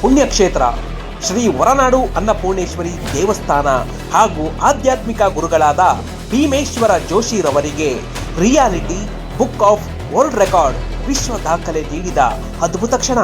ಪುಣ್ಯಕ್ಷೇತ್ರ ಶ್ರೀ ಹೊರನಾಡು ಅನ್ನಪೂರ್ಣೇಶ್ವರಿ ದೇವಸ್ಥಾನ ಹಾಗೂ ಆಧ್ಯಾತ್ಮಿಕ ಗುರುಗಳಾದ ಭೀಮೇಶ್ವರ ಜೋಶಿರವರಿಗೆ reality book of world record ವಿಶ್ವ ದಾಖಲೆ ನೀಡಿದ ಅದ್ಭುತ ಕ್ಷಣ.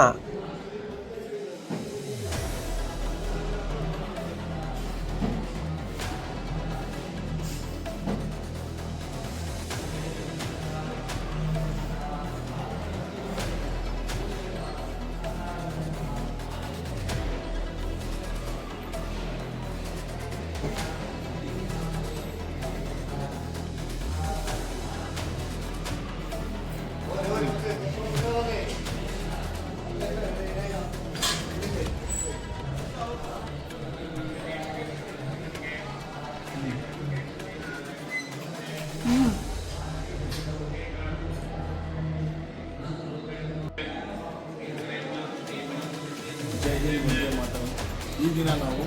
ಈ ದಿನ ನಾವು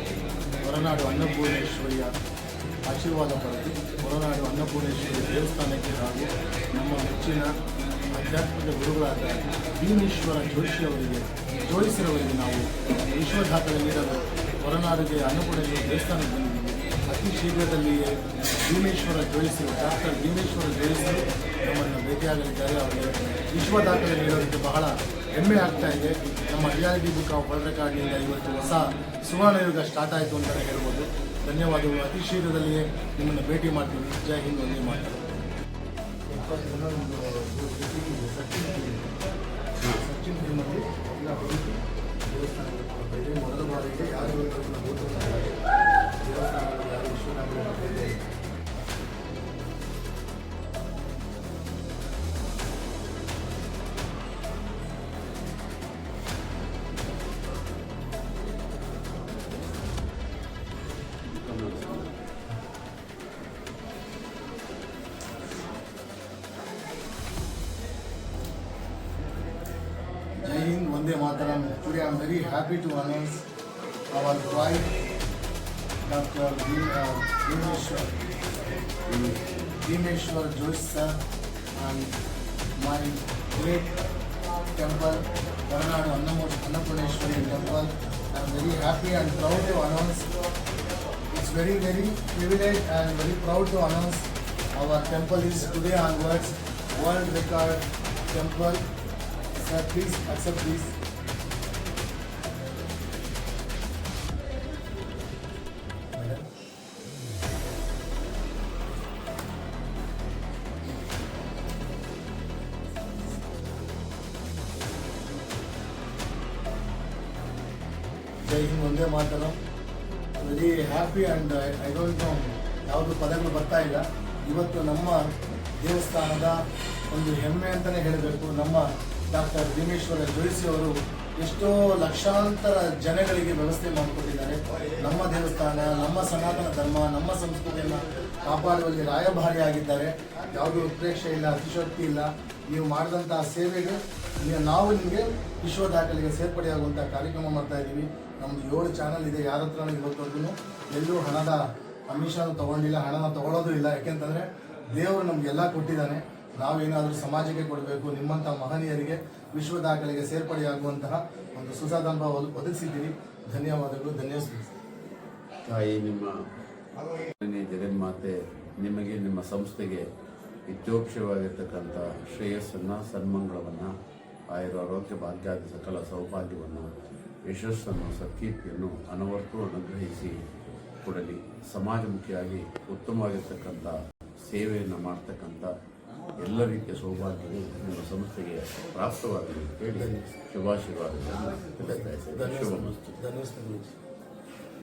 ಹೊರನಾಡು ಅನ್ನಪೂರ್ಣೇಶ್ವರಿಯ ಆಶೀರ್ವಾದ ಪಡೆದು ಹೊರನಾಡು ಅನ್ನಪೂರ್ಣೇಶ್ವರಿ ದೇವಸ್ಥಾನಕ್ಕೆ ಹಾಗೂ ನಮ್ಮ ಮೆಚ್ಚಿನ ಆಧ್ಯಾತ್ಮಿಕ ಗುರುಗಳಾದ ಭೀಮೇಶ್ವರ ಜೋಯಿಸರವರಿಗೆ ನಾವು ವಿಶ್ವ ದಾಖಲೆ ನೀಡಲು ಹೊರನಾಡಿಗೆ ಅನ್ನಪೂರ್ಣೇಶ್ವರಿ ದೇವಸ್ಥಾನಕ್ಕೆ ಬಂದಿದ್ದೀವಿ. ಅತಿ ಶೀಘ್ರದಲ್ಲಿಯೇ ಭೀಮೇಶ್ವರ ಜೋಯಿಸರು ಡಾಕ್ಟರ್ ಭೀಮೇಶ್ವರ ಜೋಯಿಸರು ನಮ್ಮನ್ನು ಭೇಟಿಯಾಗಲಿದ್ದಾರೆ. ಅವರಿಗೆ ವಿಶ್ವ ದಾಖಲೆ ನೀಡೋದಕ್ಕೆ ಬಹಳ ಹೆಮ್ಮೆ ಆಗ್ತಾ ಇದೆ. ನಮ್ಮ ರಿಯಾಲಿಟಿ ಬುಕ್ ಆಫ್ ವರ್ಲ್ಡ್ ರೆಕಾರ್ಡ್ನಿಂದ ಇವತ್ತು ಹೊಸ ಸುವರ್ಣಯುಗ ಸ್ಟಾರ್ಟ್ ಆಯಿತು ಅಂತಲೇ ಹೇಳ್ಬೋದು. ಧನ್ಯವಾದಗಳು. ಅತಿ ಶೀಘ್ರದಲ್ಲಿಯೇ ನಿಮ್ಮನ್ನು ಭೇಟಿ ಮಾಡ್ತೀವಿ. ಜೈ ಹಿಂದ್, ಒಂದೇ ಮಾತು. ಸಚಿನ್ ಟೀಮಲ್ಲಿ ಎಲ್ಲ ಹೋಗಿ ದೇವಸ್ಥಾನಕ್ಕೆ ಮೊದಲ ಬಾರಿಗೆ ಯಾರು ದೇವಸ್ಥಾನಗಳು ಯಾರು Vishwanath Jai Hind, Vande Mataram. Today I am very happy to announce our wife, Dr. Bhimeshwar Joshi sir, and my great temple, Horanadu Annapurneshwari temple. I am very happy and proud to announce. It's very privileged and very proud to announce our temple is today onwards world record temple. Sir, please accept this. Jai Hind, Vande Mataram. Very happy and I don't know ಯಾವುದು ಪದಗಳು ಬರ್ತಾ ಇಲ್ಲ. ಇವತ್ತು ನಮ್ಮ ದೇವಸ್ಥಾನದ ಒಂದು ಹೆಮ್ಮೆ ಅಂತಲೇ ಹೇಳಬೇಕು. ನಮ್ಮ ಡಾಕ್ಟರ್ ಭೀಮೇಶ್ವರ ಜೋಯಿಸಿ ಅವರು ಎಷ್ಟೋ ಲಕ್ಷಾಂತರ ಜನಗಳಿಗೆ ವ್ಯವಸ್ಥೆ ಮಾಡಿಕೊಟ್ಟಿದ್ದಾರೆ. ನಮ್ಮ ದೇವಸ್ಥಾನ, ನಮ್ಮ ಸನಾತನ ಧರ್ಮ, ನಮ್ಮ ಸಂಸ್ಕೃತಿಯನ್ನು ಕಾಪಾಡುವಲ್ಲಿ ರಾಯಭಾರಿಯಾಗಿದ್ದಾರೆ. ಯಾವುದೇ ಉತ್ಪ್ರೇಕ್ಷೆ ಇಲ್ಲ, ಅತಿಶಕ್ತಿ ಇಲ್ಲ. ನೀವು ಮಾಡಿದಂತಹ ಸೇವೆಗೆ ನಾವು ನಿಮಗೆ ವಿಶ್ವ ದಾಖಲೆಗೆ ಸೇರ್ಪಡೆಯಾಗುವಂಥ ಕಾರ್ಯಕ್ರಮ ಮಾಡ್ತಾ ಇದ್ದೀವಿ. ನಮ್ಮದು 7 ಚಾನಲ್ ಇದೆ. ಯಾರ ಹತ್ರ ಇವತ್ತವರೆಗೂ ಎಲ್ಲೂ ಹಣದ ಅಮಿಷನೂ ತೊಗೊಂಡಿಲ್ಲ, ಹಣನ ತೊಗೊಳ್ಳೋದು ಇಲ್ಲ. ಯಾಕೆಂತಂದರೆ ದೇವರು ನಮಗೆಲ್ಲ ಕೊಟ್ಟಿದ್ದಾನೆ. ನಾವೇನಾದರೂ ಸಮಾಜಕ್ಕೆ ಕೊಡಬೇಕು. ನಿಮ್ಮಂಥ ಮಹನೀಯರಿಗೆ ವಿಶ್ವ ದಾಖಲೆಗೆ ಸೇರ್ಪಡೆಯಾಗುವಂತಹ ಒಂದು ಸುಸಾಧನ ಒದಗಿಸಿದ್ದೀರಿ. ಧನ್ಯವಾದಗಳು. ಧನ್ಯವಾದ ತಾಯಿ, ನಿಮ್ಮ ಜಗನ್ಮಾತೆ ನಿಮಗೆ, ನಿಮ್ಮ ಸಂಸ್ಥೆಗೆ ಇತ್ಯೋಕ್ಷವಾಗಿರ್ತಕ್ಕಂಥ ಶ್ರೇಯಸ್ಸನ್ನು, ಸನ್ಮಂಗಳವನ್ನು, ಆಯುರಾರೋಗ್ಯ ಭಾಗ್ಯಾದಿ ಸಕಲ ಸೌಭಾಗ್ಯವನ್ನು, ಯಶಸ್ಸನ್ನು, ಸತ್ಕೀರ್ತಿಯನ್ನು ಅನವರ್ತು ಅನುಗ್ರಹಿಸಿ ಕೊಡಲಿ. ಸಮಾಜಮುಖಿಯಾಗಿ ಉತ್ತಮವಾಗಿರ್ತಕ್ಕಂಥ ಸೇವೆಯನ್ನು ಮಾಡ್ತಕ್ಕಂಥ ಎಲ್ಲ ರೀತಿಯ ಸೌಭಾಗ್ಯವು ನಿಮ್ಮ ಸಂಸ್ಥೆಗೆ ಪ್ರಾಪ್ತವಾಗಲಿ ಹೇಳಿ ಶುಭಾಶೀರ್ವಾದಗಳನ್ನು ತಿಳಿಸ್ತಾ ಇದ್ದೇನೆ. ಶುಭಮಸ್ತು. ಧನ್ಯವಾದ.